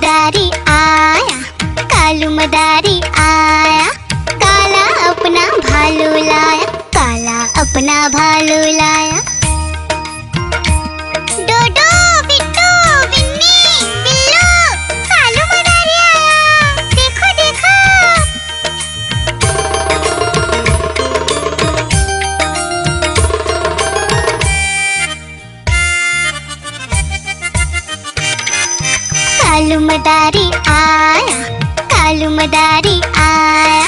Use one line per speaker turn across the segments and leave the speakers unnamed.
मदारी आया, कालू मदारी आया, काला अपना भालू लाया, काला अपना भालू लाया। डोडो बिट्टू बिन्नी बिल्लू, कालू मदारी आया, देखो देखो। कालू मदारी आया, कालू मदारी आया,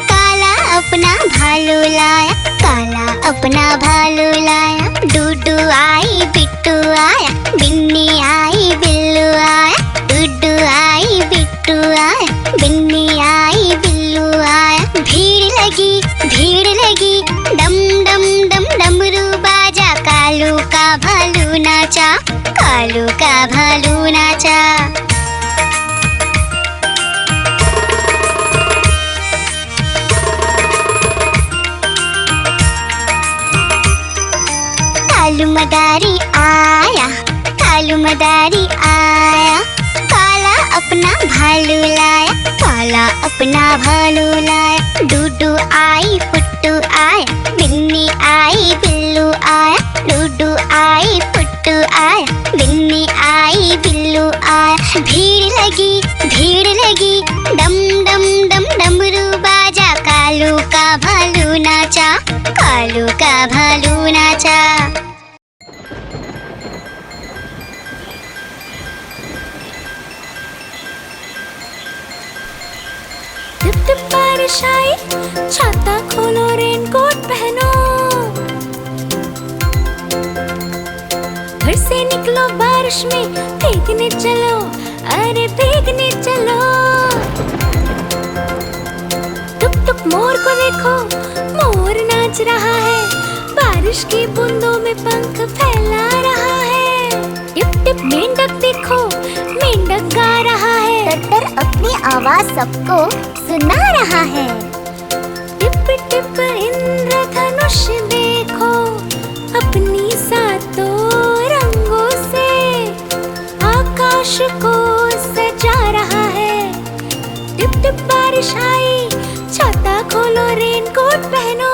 काला अपना भालू लाया, काला अपना भालू लाया। डूडू आई बिट्टू आया, बिन्नी आई बिल्लू आया, डूडू आई बिट्टू आया, बिन्नी आई बिल्लू आया। भीड़ लगी डम डम डम डमरू बाजा, कालू का भालू नाचा, कालू का भालू नाचा। कालू मदारी आया, कालू मदारी आया, काला अपना भालू लाया, काला अपना भालू लाया। डूडू आई पुट्टू आया, बिन्नी आई बिल्लू आया, डूडू आई पुट्टू आया, बिन्नी आई बिल्लू आया। भीड़ लगी डम डम डम डमरू बाजा, कालू का भालू नाचा, कालू का भालू नाचा।
टिप टिप बारिश आई, छाता खोलो रेनकोट पहनो, घर से निकलो बारिश में, भीगने चलो, अरे भीगने चलो। टुक टुक मोर को देखो, मोर नाच रहा है, बारिश की बूंदों में पंख फैला रहा है। टिप टिप मेंढक देखो, मेंढक गा रहा है,
टट्टर अपनी आवाज सबको सुना रहा है।
टिप टिप इंद्रधनुष देखो, अपनी सातों रंगों से आकाश को सजा रहा है। टिप टिप बारिश आई, छाता खोलो रेनकोट पहनो।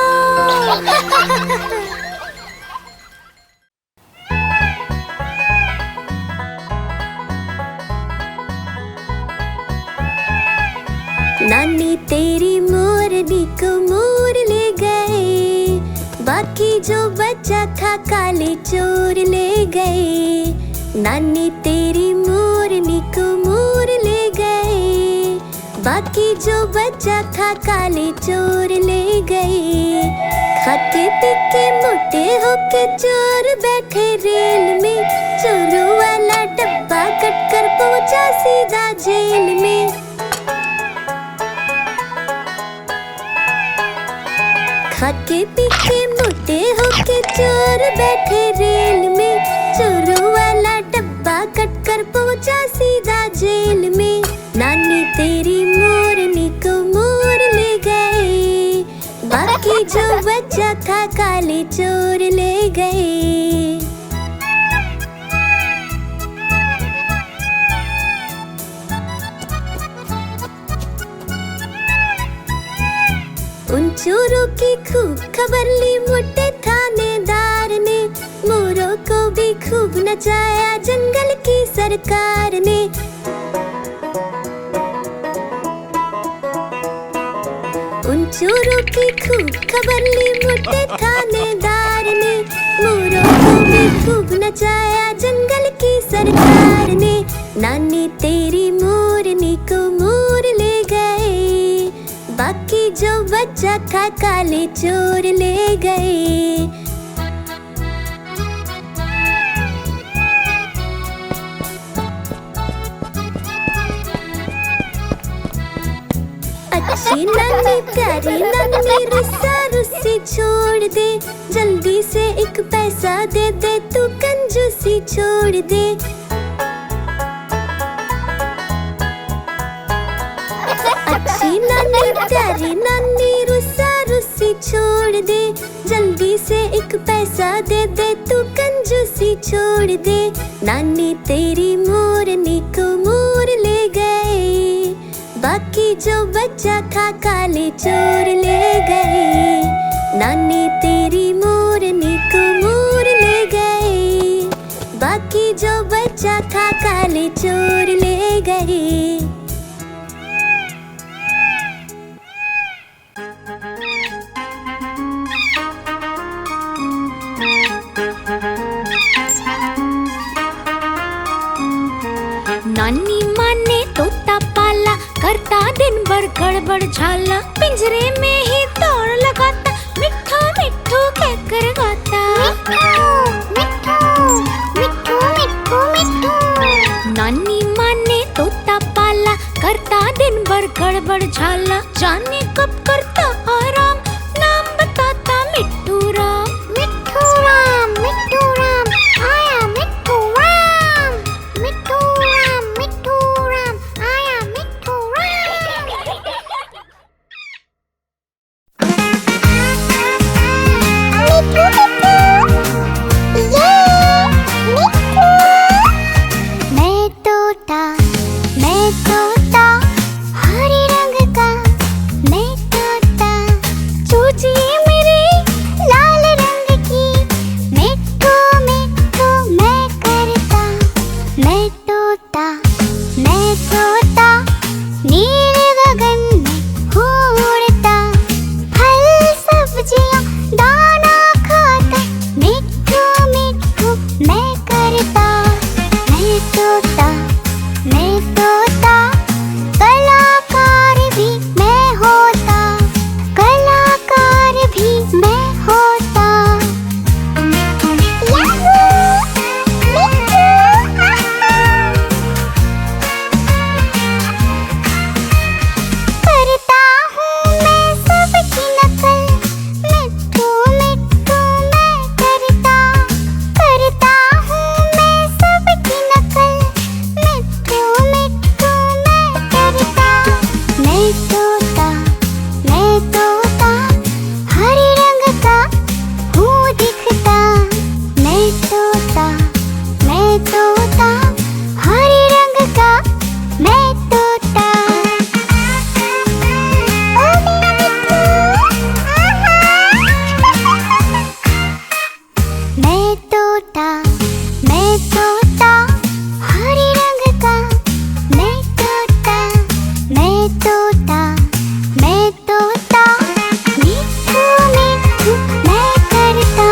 नानी तेरी मोरनी को मोर ले गए, बाकी जो बचा था काले चोर ले गए। नानी तेरी मोरनी को मोर ले गए, बाकी जो बचा था काले चोर ले गए। खाते पीके मोटे होके चोर बैठे रेल में, चोरों वाला डब्बा कट कर पहुंचा सीधा जेल में। खाके पीके मोटे होके चोर बैठे रेल में, चोरों वाला डब्बा कट कर पहुंचा सीधा जेल में। नानी तेरी मोरनी को मोर ले गए, बाकी जो बचा था काले चोर ले गए। उन चोरों की खूब खबर ली मोटे थानेदार ने, मोरों को भी खूब नचाया जंगल की सरकार ने। उन चोरों की खूब खबर ली मोटे थानेदार ने, मोरों को भी खूब नचाया जंगल की सरकार ने। नानी तेरी मोरनी को मोर ले गए, बाकी जो बचा था काले चोर ले गए। अच्छी नानी प्यारी नानी रुस्सा रुस्सी छोड़ दे, जल्दी से एक पैसा दे दे, तू कंजूसी छोड़ दे। अच्छी नानी प्यारी नानी रुस्सा रुस्सी छोड़ दे, जल्दी से एक पैसा दे दे, तू कंजूसी छोड़ दे। नानी तेरी मोरनी को मोर ले बच्चा खा काले चोर ले गए। नानी तेरी मोरनी को मोर ले गए, बाकी जो बच्चा था काले चोर ले गए। नानी माँ ने तोता पाला, करता दिन भर गड़बड़ झाला। पिंजरे में ही दौड़ लगाता, मिट्ठू मिट्ठू कहकर गाता। मिट्ठू मिट्ठू मिट्ठू मिट्ठू। नानी माँ ने तोता पाला, करता दिन भर गड़बड़ झाला। जाने कब करता आराम, नाम बताता मिट्ठू राम। मिट्ठू राम आया मिट्ठू राम। मिट्ठू राम आया मिट्ठू मैं तोता हरे रंग का, मैं तोता चूचिए मेरे लाल रंग की। मिट्ठू मिट्ठू मैं करता, मैं तोता नीले गगन में उड़ता। फल सब्जियां दाना खाता, मिट्ठू मिट्ठू मैं करता। मैं तोता कलाकार भी मैं होता, कलाकार भी मैं होता। करता हूँ मैं सबकी नकल, मिट्ठू मिट्ठू मैं करता। करता हूँ मैं सबकी नकल, मिट्ठू मिट्ठू मैं करता। मैं तोता हरे रंग का हूँ दिखता। मैं तोता हरे रंग का मैं तोता। ओ मेरा मिट्ठू, मैं तोता हरे रंग का मैं तोता। मिट्ठू मिट्ठू मैं करता।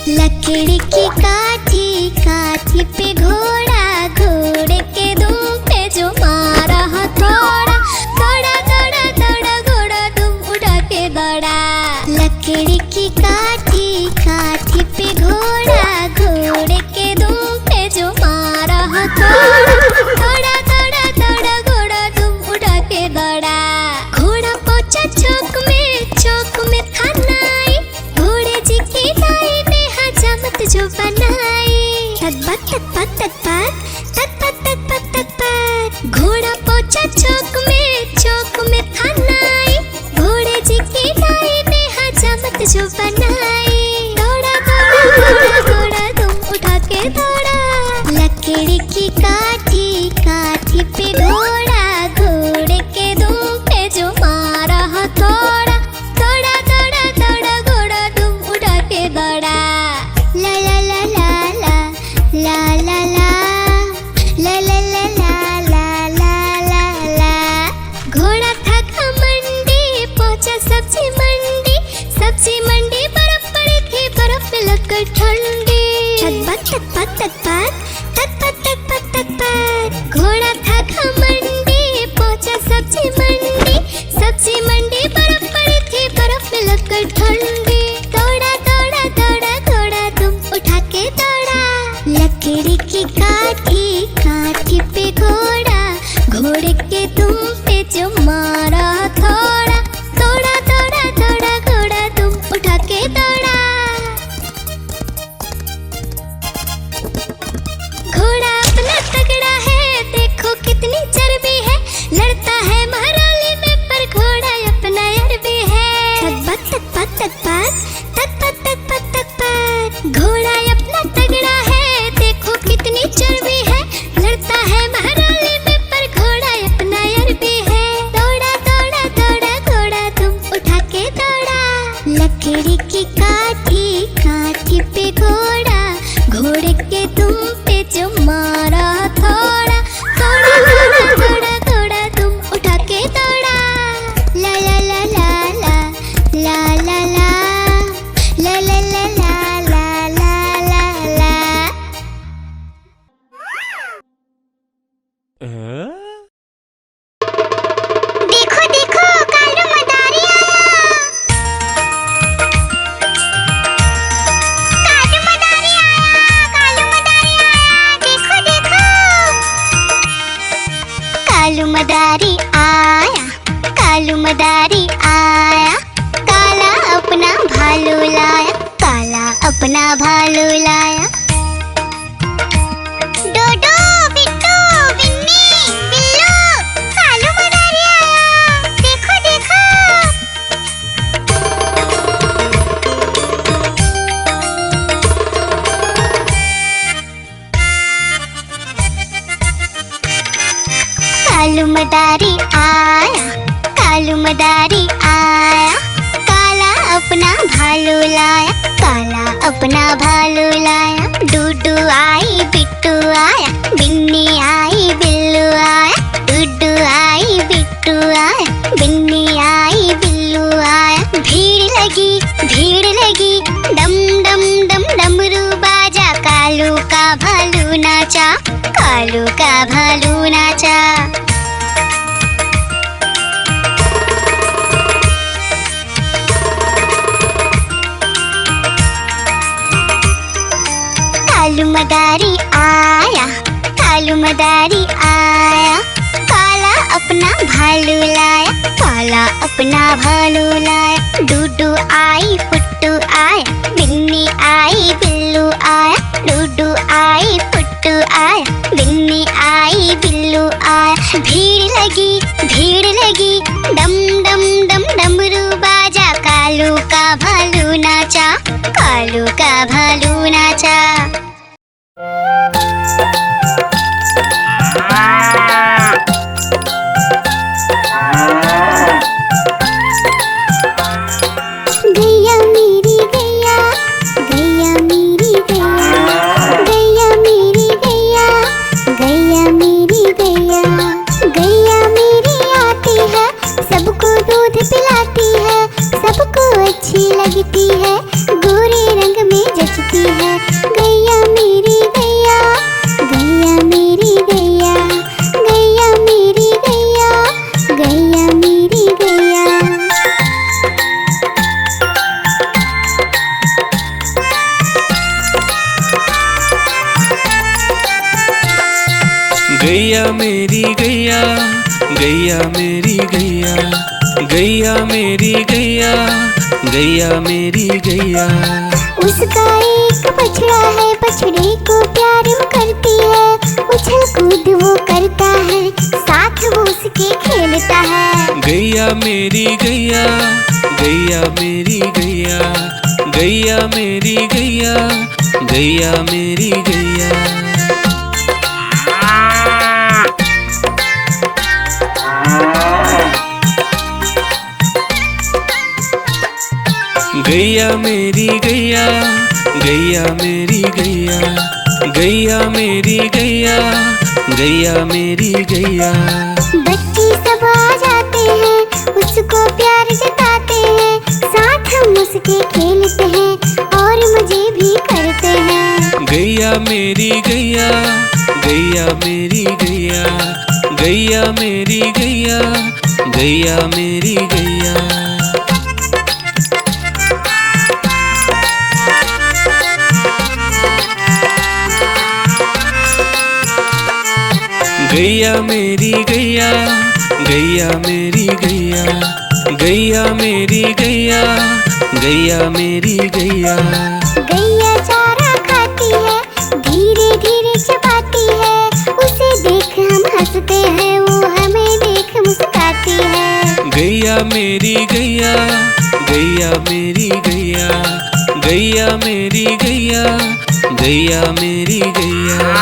लकड़ी की काठी पे घोड़ा, घोड़े के दुम पे जो मारा हथौड़ा। दौड़ा घोड़ा दुम उड़ा के दौड़ा। लकड़ी की काठी पे घोड़ा, घोड़े के दुम पे जो मारा हथौड़ा। दौड़ा घोड़ा दुम उड़ा के दौड़ा। घोड़ा पहुंचा चौक में था नाई, घोड़े जी की नाई ने हजामत जो बनाई। तक घोड़ा पहुंचा चौक में था नाई, घोड़े जी की नाई ने हजामत जो बनाई। दौड़ा तुम उठा के दौड़ा। लकड़ी की काठी पे घोड़ा, घोड़े के दुम पे जो मारा हथौड़ा। दौड़ा घोड़ा तुम उठा के दौड़ा। ला ला ला ला ला ला ला ला ला ला ला ला ला ला ला। घोड़ा था घमंडी, पहुंचा सब्जी मंडी। बर्फ पड़ी थी, बर्फ में लगकर ठंडी। तक घोड़ा था घमंडी,
देखो देखो कालू मदारी आया। कालू मदारी आया, कालू मदारी आया, देखो देखो। कालू मदारी आया, कालू मदारी आया। काला अपना भालू लाया, काला अपना भालू लाया। डोडो बिट्टू बिन्नी बिल्लू, कालू मदारी आया, देखो देखो। कालू मदारी आया, कालू मदारी आया। काला अपना भालू लाया, काला अपना भालू लाया। डूडू आई बिट्टू आया, बिन्नी आई बिल्लू आया। डूडू आई बिट्टू आया, बिन्नी आई बिल्लू आया। भीड़ लगी डम डम डम डमरू बाजा। कालू का भालू नाचा, कालू का भालू नाचा। कालू मदारी आया, कालू मदारी आया। काला अपना भालू लाया, काला अपना भालू लाया। डूडू आई फुट्टू आया, बिन्नी आई बिल्लू आया। डूडू आई फुट्टू आया, बिन्नी आई बिल्लू आया। भीड़ लगी डम डम डम डमरू बाजा। कालू का भालू नाचा, कालू का भालू नाचा। गैया मेरी गैया, गैया मेरी गैया, गैया मेरी गैया, गैया मेरी गैया। गैया मेरी आती है, सबको दूध पिलाती है, सबको अच्छी लगती है, गोरे रंग में जचती है। गैया मेरी गैया, गैया मेरी गैया, गैया मेरी गैया, गैया मेरी गैया।
गैया मेरी गैया, गैया मेरी गैया, गैया मेरी गैया, गैया मेरी गैया।
उसका एक बछड़ा है, बछड़े को प्यार वो करती है। उछल कूद वो करता है, साथ वो उसके खेलता है।
गैया मेरी गैया, गैया मेरी गैया, गैया मेरी गैया, गैया मेरी गैया। गैया मेरी गैया, गैया मेरी गैया, गैया मेरी गैया, गैया मेरी गैया।
बच्चे सब आ जाते हैं, उसको प्यार जताते हैं, साथ हम उसके खेलते हैं और मजे भी करते हैं।
गैया मेरी गैया, गैया मेरी गैया, गैया मेरी गैया, गैया मेरी गैया। गैया मेरी गैया, गैया मेरी गैया, गैया मेरी गैया, गैया मेरी गैया।
गैया चारा खाती है, धीरे धीरे चबाती है, उसे देख हम हंसते हैं, वो हमें देख मुस्कुराती है।
गैया मेरी गैया, गैया मेरी गैया, गैया मेरी गैया, गैया मेरी गैया।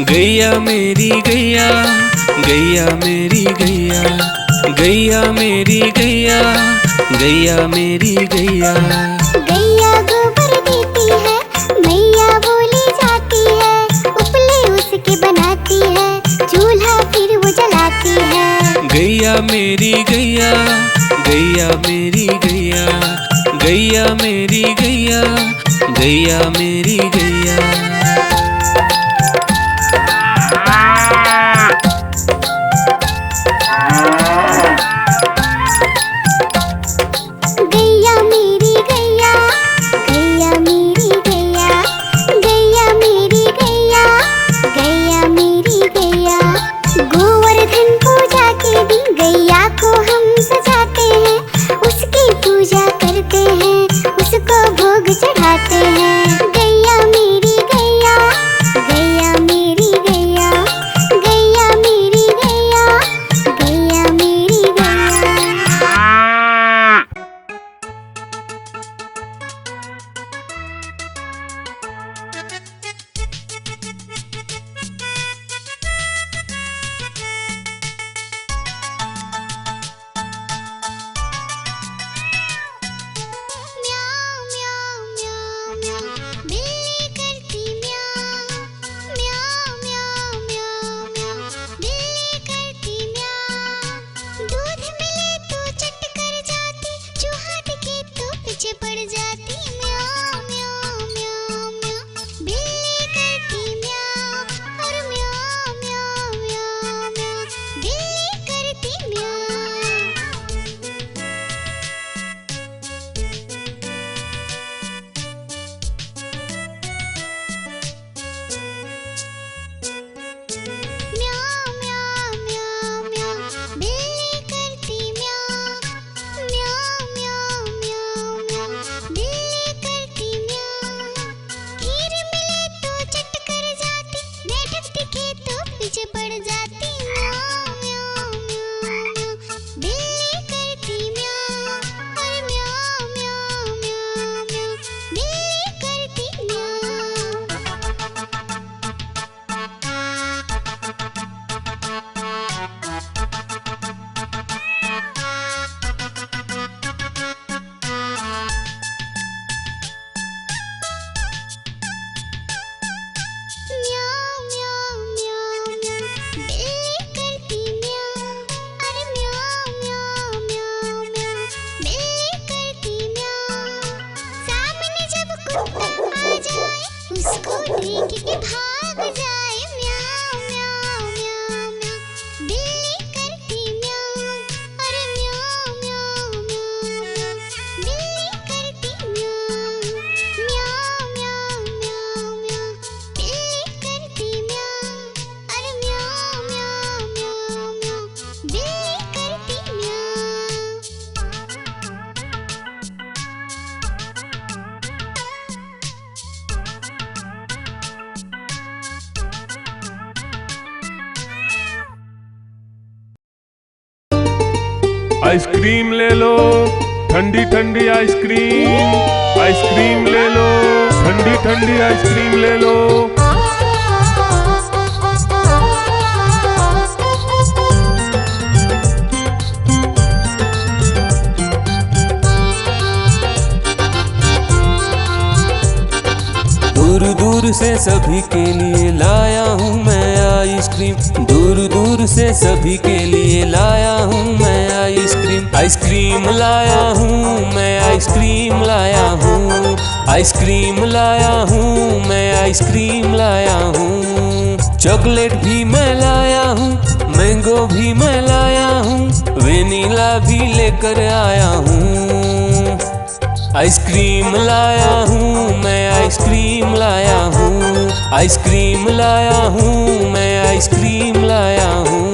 गैया मेरी गैया, गैया मेरी गैया, गैया मेरी गैया, गैया मेरी गैया।
गैया गोबर देती है, मैया बोली जाती है, उपले उसके बनाती है, चूल्हा फिर वो जलाती है।
गैया मेरी गैया, गैया मेरी गैया, गैया मेरी गैया, गैया मेरी गैया।
गैया मेरी गैया, गैया मेरी गैया, गैया मेरी गैया, गैया मेरी गैया। गोवर्धन पूजा के दिन गैया को हम सजाते हैं, उसकी पूजा करते हैं, उसको भोग चढ़ाते हैं। गैया मेरी गैया, गैया मेरी गैया, गैया मेरी गैया, गैया मेरी गैया। म्याऊं म्याऊं म्याऊं म्याऊं, बिल्ली करती म्याऊं। म्याऊं म्याऊं म्याऊं म्याऊं, बिल्ली करती म्याऊं। दूध मिले तो चट कर जाती, चूहा दिखे तो पीछे पड़ जाती। म्याऊं म्याऊं म्याऊं म्याऊं, बिल्ली करती म्याऊं। और म्याऊं म्याऊं म्याऊं म्याऊं, बिल्ली करती म्याऊं। म्याऊं म्याऊं म्याऊं म्याऊं, बिल्ली करती म्याऊं। म्याऊं म्याऊं म्याऊं म्याऊं, बिल्ली करती म्याऊं। खीर मिले तो चट कर जाती, मेढक दिखे तो पीछे पड़ जाती। म्याऊं म्याऊं म्याऊं म्याऊं, बिल्ली करती म्याऊं। और म्याऊं म्याऊं म्याऊं म्याऊं, बिल्ली करती म्याऊं। म्याऊं म्याऊं म्याऊं म्याऊं, बिल्ली करती म्याऊं। अरे म्याऊं म्याऊं म्याऊं म्याऊं, बिल्ली करती म्याऊं। सामने जब कुत्ता आ जाए, उसको देख के भाग जाए। म्याऊं म्याऊं म्याऊं म्याऊं, बिल्ली करती म्याऊं। अरे म्याऊं म्याऊं म्याऊं म्याऊं, बिल्ली करती म्याऊं। म्याऊं म्याऊं म्याऊं म्याऊं, बिल्ली करती म्याऊं। अरे म्याऊं म्याऊं म्याऊं म्याऊं, बिल्ली करती म्याऊं।
आइसक्रीम ले लो, ठंडी ठंडी आइसक्रीम। आइसक्रीम ले लो, ठंडी ठंडी आइसक्रीम ले लो।
दूर दूर से सभी के लिए लाया हूँ मैं आइसक्रीम, दूर दूर से सभी के लिए लाया हूँ मैं आइसक्रीम। आइसक्रीम लाया हूँ मैं, आइसक्रीम लाया हूँ, आइसक्रीम लाया हूँ मैं, आइसक्रीम लाया हूँ। चॉकलेट भी मैं लाया हूँ, मैंगो भी मैं लाया हूँ, वेनिला भी लेकर आया हूँ। आइसक्रीम लाया हूँ मैं, आइसक्रीम लाया हूँ, आइसक्रीम लाया हूँ मैं, आइसक्रीम लाया हूँ।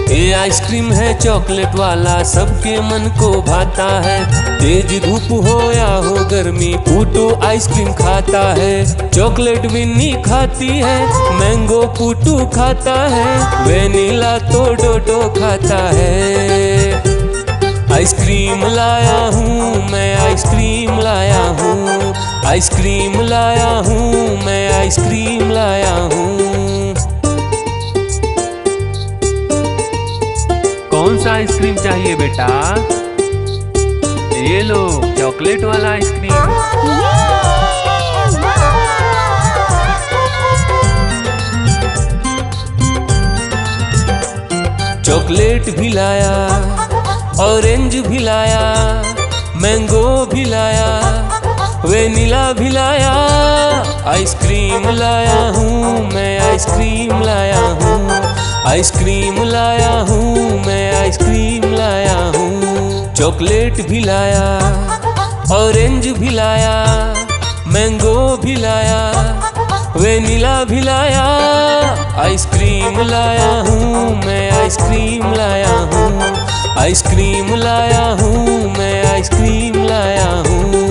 ये आइसक्रीम है चॉकलेट वाला, सबके मन को भाता है। तेज धूप हो या हो गर्मी, पूटू आइसक्रीम खाता है। चॉकलेट विन्नी खाती है, मैंगो पूटू खाता है, वेनिला तो डोडो खाता है। आइसक्रीम लाया हूँ मैं, आइसक्रीम लाया हूँ, आइसक्रीम लाया हूँ मैं, आइसक्रीम लाया हूँ। कौन सा आइसक्रीम चाहिए बेटा? ये लो चॉकलेट वाला आइसक्रीम। चॉकलेट भी लाया, ऑरेंज भी लाया, मैंगो भी लाया, वेनिला भी लाया, आइसक्रीम लाया हूँ मैं, आइसक्रीम लाया हूँ, आइसक्रीम लाया हूँ मैं, आइसक्रीम लाया हूँ। चॉकलेट भी लाया, ऑरेंज भी लाया, मैंगो भी लाया, वेनिला भी लाया, आइसक्रीम लाया हूँ मैं, आइसक्रीम लाया हूँ, आइसक्रीम लाया हूँ मैं, आइसक्रीम लाया हूँ।